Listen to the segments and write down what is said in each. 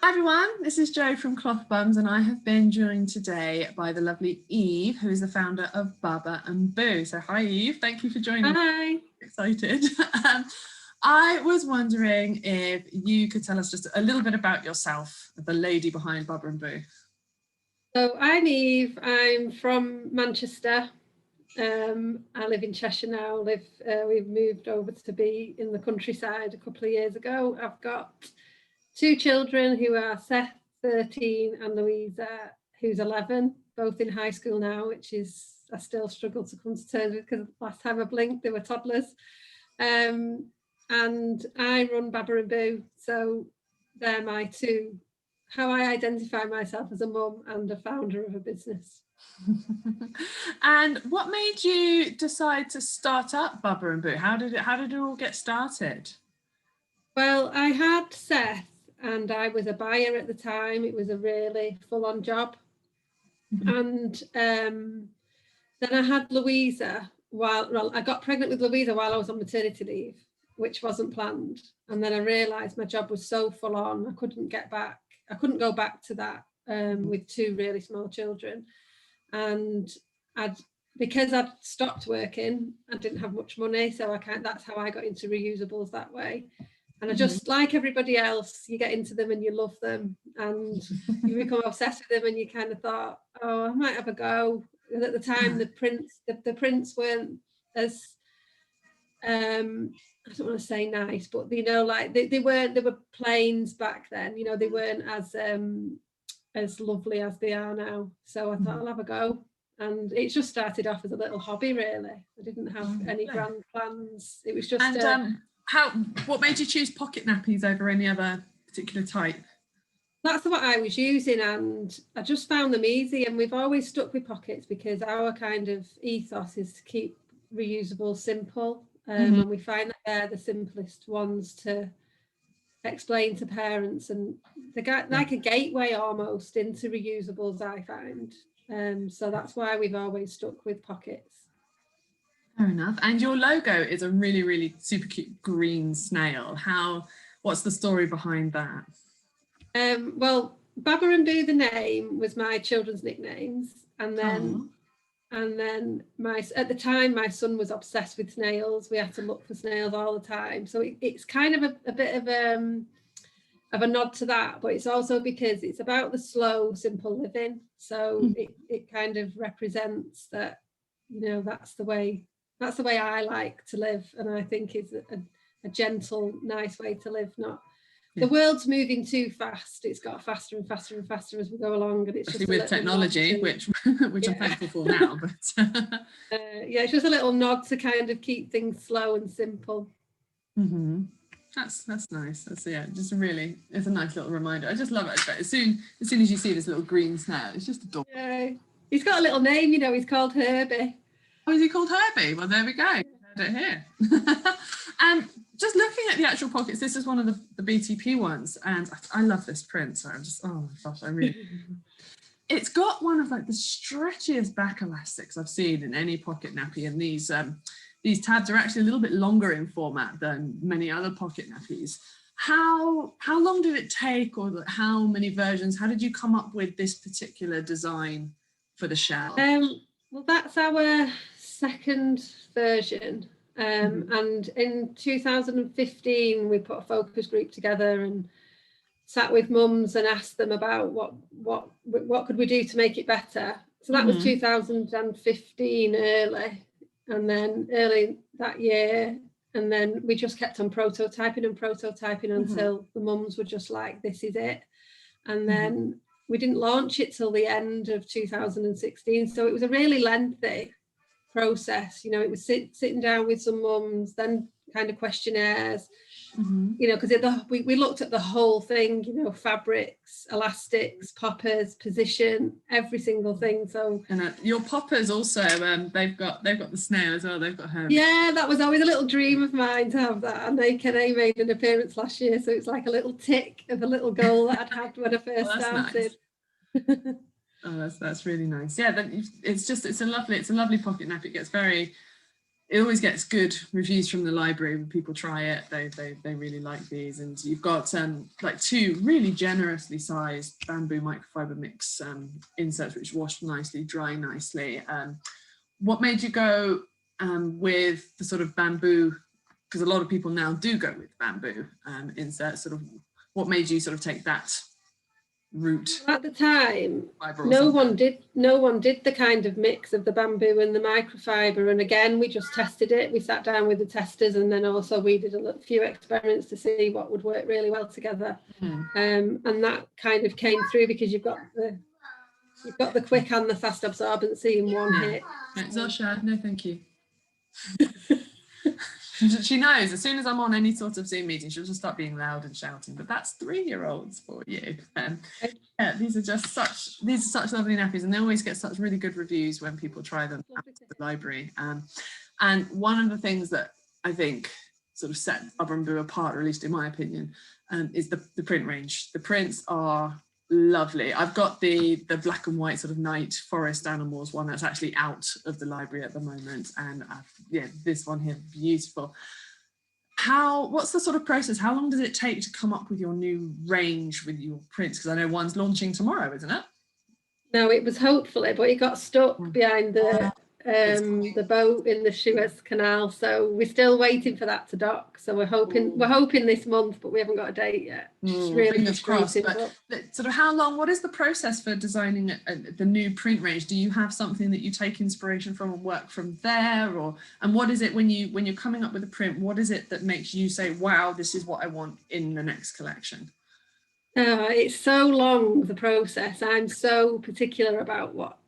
Hi everyone, this is Jo from Cloth Bums and I have been joined today by the lovely Eve, who is the founder of Baba and Boo. So hi Eve, thank you for joining me. Hi. Excited. I was wondering if you could tell us just a little bit about yourself, the lady behind Baba and Boo. So I'm Eve, I'm from Manchester. I live in Cheshire now. We've moved over to be in the countryside a couple of years ago. I've got two children who are Seth, 13, and Louisa, who's 11, both in high school now, which is, I still struggle to come to terms with because last time I blinked, they were toddlers. And I run Baba and Boo, so they're my two, how I identify myself as a mum and a founder of a business. And what made you decide to start up Baba and Boo? How did it all get started? Well, I had Seth and I was a buyer at the time. It was a really full-on job. And then I had Louisa I got pregnant with Louisa while I was on maternity leave, which wasn't planned. And then I realised my job was so full on, I couldn't go back to that with two really small children. And because I'd stopped working, I didn't have much money. So that's how I got into reusables that way. And I just, like everybody else, you get into them and you love them and you become obsessed with them and you kind of thought, oh, I might have a go. And at the time, the prints weren't as, I don't want to say nice, but like they were plains back then. They weren't as lovely as they are now. So I thought I'll have a go. And it just started off as a little hobby, really. I didn't have any grand plans. It was just. And what made you choose pocket nappies over any other particular type? That's what I was using, and I just found them easy. And we've always stuck with pockets because our kind of ethos is to keep reusable simple. And we find that they're the simplest ones to explain to parents, and like a gateway almost into reusables, I find. So that's why we've always stuck with pockets. Fair enough. And your logo is a really, really super cute green snail. What's the story behind that? Well, Baba and Boo, the name, was my children's nicknames, and then at the time my son was obsessed with snails. We had to look for snails all the time, so it's kind of a bit of a nod to that, but it's also because it's about the slow, simple living. So it kind of represents that, that's the way I like to live, and I think it's a gentle, nice way to live. The world's moving too fast. It's got faster and faster and faster as we go along, and it's especially just with technology, which I'm thankful for now. But it's just a little nod to kind of keep things slow and simple. That's nice. It's a nice little reminder. I just love it. But as soon as you see this little green snail, it's just adorable. Yeah, he's got a little name. He's called Herbie. Oh, is he called Herbie? Well, there we go. Heard it here. And just looking at the actual pockets, this is one of the BTP ones, and I love this print. So I'm just, oh my gosh, it's got one of like the stretchiest back elastics I've seen in any pocket nappy, and these tabs are actually a little bit longer in format than many other pocket nappies. How long did it take, or how many versions? How did you come up with this particular design for the shell? Well, that's our second version. And in 2015, we put a focus group together and sat with mums and asked them about what could we do to make it better. So that was 2015 early, and then early that year, and then we just kept on prototyping until the mums were just like, this is it. And then we didn't launch it till the end of 2016, so it was a really lengthy process. It was sitting down with some mums, then kind of questionnaires, because we looked at the whole thing, fabrics, elastics, poppers, position, every single thing. So and your poppers also, they've got the snail as well. They've got her. Yeah, that was always a little dream of mine to have that, and they made an appearance last year, so it's like a little tick of a little goal that I'd had when I first started. Nice. Oh, that's really nice. Yeah, it's a lovely pocket nap. It gets very it always gets good reviews from the library when people try it. They really like these. And you've got like 2 really generously sized bamboo microfiber mix inserts, which wash nicely, dry nicely. What made you go with the sort of bamboo? Because a lot of people now do go with bamboo inserts. Sort of, what made you sort of take that route? At the time, no one did the kind of mix of the bamboo and the microfiber, and again we just tested it. We sat down with the testers, and then also we did a few experiments to see what would work really well together. And that kind of came through because you've got the quick and the fast absorbency in one hit. Zosha, no thank you. She knows as soon as I'm on any sort of Zoom meeting, she'll just start being loud and shouting. But that's 3-year-olds for you. Yeah, these are such lovely nappies, and they always get such really good reviews when people try them at the library. And one of the things that I think sort of set Barbara and Boo apart, or at least in my opinion, is the print range. The prints are lovely. I've got the black and white sort of night forest animals one that's actually out of the library at the moment, and yeah, this one here, beautiful. What's the sort of process? How long does it take to come up with your new range with your prints? Because I know one's launching tomorrow, isn't it? No, it was hopefully, but it got stuck behind the boat in the Suez Canal, so we're still waiting for that to dock. So we're hoping this month, but we haven't got a date yet. Really fingers crossed. But sort of how long? What is the process for designing the new print range? Do you have something that you take inspiration from and work from there, and what is it when you're coming up with a print? What is it that makes you say, "Wow, this is what I want in the next collection"? It's so long, the process. I'm so particular about what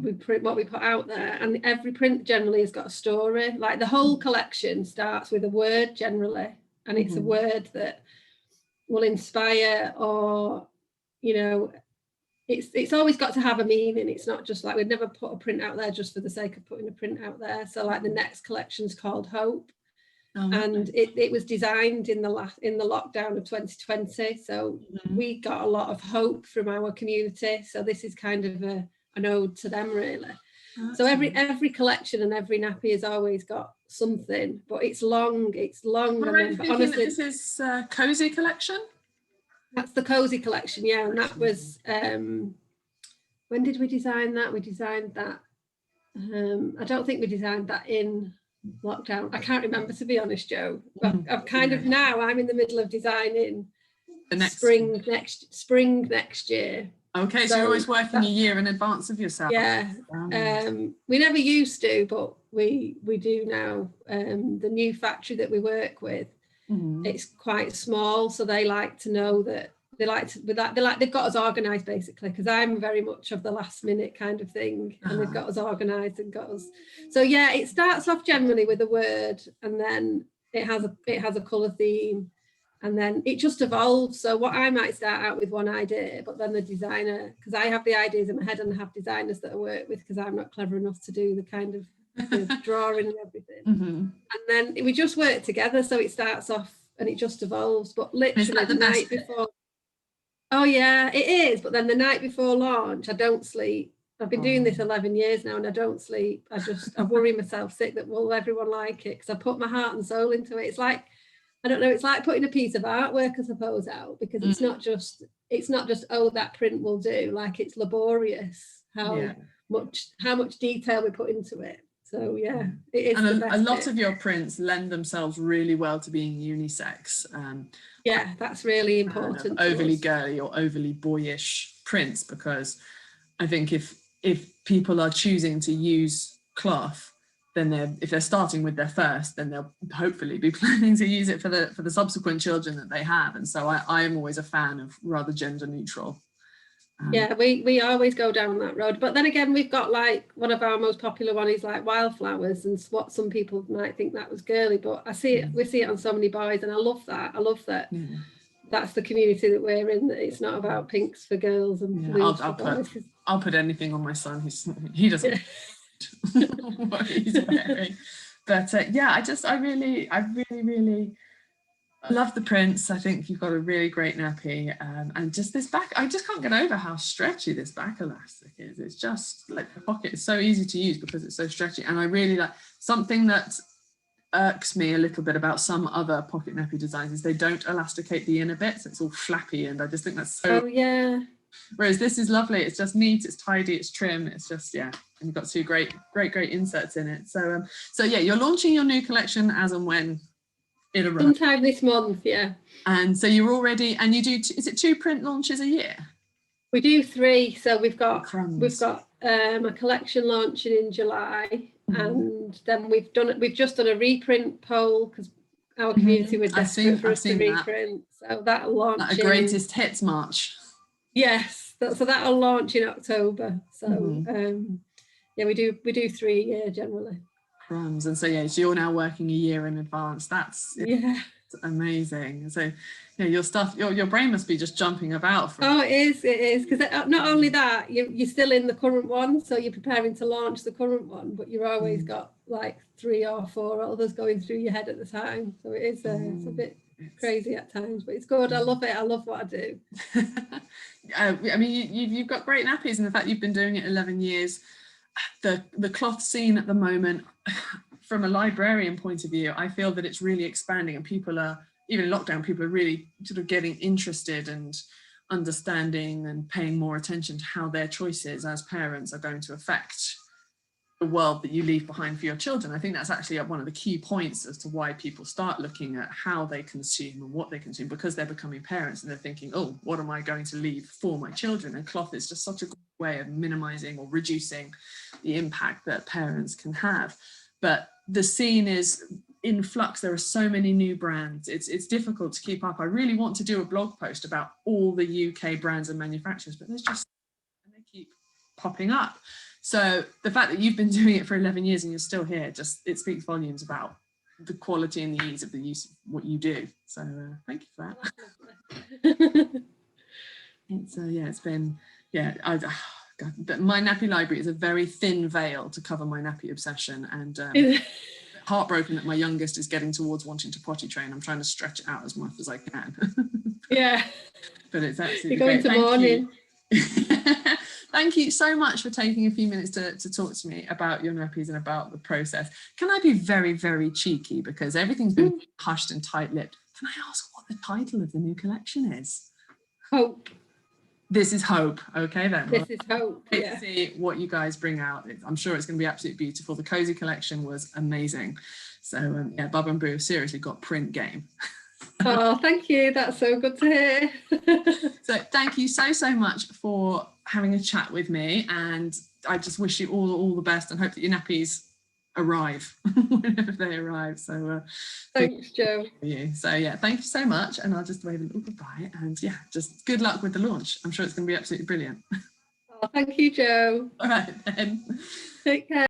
we put out there, and every print generally has got a story. Like the whole collection starts with a word generally, and it's a word that will inspire, or it's always got to have a meaning. It's not just like, we'd never put a print out there just for the sake of putting a print out there. So like the next collection's called Hope. And it was designed in the lockdown of 2020, so we got a lot of hope from our community. So this is kind of an ode to them, really. So every collection and every nappy has always got something, but it's long. Honestly, this is Cozy Collection. That's the Cozy Collection, yeah. And that was when did we design that? We designed that. I don't think we designed that in lockdown. I can't remember, to be honest, Joe. But I'm kind of now. I'm in the middle of designing the next spring next year. Okay, so you're always working a year in advance of yourself. Yeah. We never used to, but we do now. The new factory that we work with, it's quite small, so they like to know that they've got us organised, basically, because I'm very much of the last minute kind of thing, and they've got us organised and got us. So yeah, it starts off generally with a word, and then it has a colour theme, and then it just evolves. So what I might start out with one idea, but then the designer, because I have the ideas in my head and I have designers that I work with, because I'm not clever enough to do the kind of the drawing and everything. And then we just work together. So it starts off and it just evolves. But literally the night before. Oh yeah, it is. But then the night before launch, I don't sleep. I've been doing this 11 years now and I don't sleep. I worry myself sick that will everyone like it, because I put my heart and soul into it. It's like, I don't know, it's like putting a piece of artwork, I suppose, out, because it's not just oh, that print will do. Like, it's laborious how much detail we put into it. So yeah, it is. And a lot of your prints lend themselves really well to being unisex. Yeah, that's really important. Overly girly or overly boyish prints, because I think if people are choosing to use cloth, then if they're starting with their first, then they'll hopefully be planning to use it for the subsequent children that they have. And so I am always a fan of rather gender neutral. Yeah, we always go down that road. But then again, we've got like one of our most popular one is like wildflowers, and what some people might think that was girly, but we see it on so many boys, and I love that. That's the community that we're in, that it's not about pinks for girls and blues for boys. I'll put anything on my son. He doesn't what he's wearing. But I really love the prints. I think you've got a really great nappy, and just this back, I just can't get over how stretchy this back elastic is. It's just like the pocket is so easy to use because it's so stretchy, and I really like Something that irks me a little bit about some other pocket nappy designs is they don't elasticate the inner bit, so it's all flappy, and I just think that's so. Oh yeah. Whereas this is lovely. It's just neat. It's tidy. It's trim. It's just, yeah. And you've got two great inserts in it. So so yeah, you're launching your new collection as and when it arrives. Sometime this month, yeah. And so you're already, and you do. Is it 2 print launches a year? We do 3. So we've got Crumbs. a collection launching in July, and then we've just done a reprint poll because our community were desperate for us to reprint. So that'll launch. Like a greatest hits march. Yes, so that'll launch in October. So yeah, we do 3 a year generally. Crumbs. And so yeah, so you're now working a year in advance. That's amazing. So yeah, your stuff, your brain must be just jumping about. It is because not only that, you're still in the current one, so you're preparing to launch the current one, but you've always got like 3 or 4 others going through your head at the time. So it is it's a bit crazy at times, but it's good. I love it. I love what I do. I mean, you've got great nappies, and the fact you've been doing it 11 years. The cloth scene at the moment, from a librarian point of view, I feel that it's really expanding, and people are, even in lockdown, people are really sort of getting interested and understanding and paying more attention to how their choices as parents are going to affect the world that you leave behind for your children. I think that's actually one of the key points as to why people start looking at how they consume and what they consume, because they're becoming parents and they're thinking, oh, what am I going to leave for my children? And cloth is just such a good way of minimizing or reducing the impact that parents can have. But the scene is in flux. There are so many new brands. It's difficult to keep up. I really want to do a blog post about all the UK brands and manufacturers, but there's just, and they keep popping up. So the fact that you've been doing it for 11 years and you're still here, it speaks volumes about the quality and the ease of the use of what you do. So thank you for that. It's been, God, my nappy library is a very thin veil to cover my nappy obsession, and heartbroken that my youngest is getting towards wanting to potty train. I'm trying to stretch it out as much as I can. Yeah. But it's absolutely great. You're going to morning. Thank you so much for taking a few minutes to talk to me about your nappies and about the process. Can I be very, very cheeky, because everything's been hushed and tight-lipped? Can I ask what the title of the new collection is? Hope. This is Hope. Okay, then. This is Hope. Let's see what you guys bring out. I'm sure it's going to be absolutely beautiful. The cozy collection was amazing. So yeah, Bub and Boo have seriously got print game. Oh, thank you. That's so good to hear. So thank you so much for having a chat with me, and I just wish you all the best and hope that your nappies arrive whenever they arrive. So thanks, Jo. So yeah, thank you so much, and I'll just wave a little goodbye, and yeah, just good luck with the launch. I'm sure it's going to be absolutely brilliant. Oh, thank you, Jo. All right then. Take care.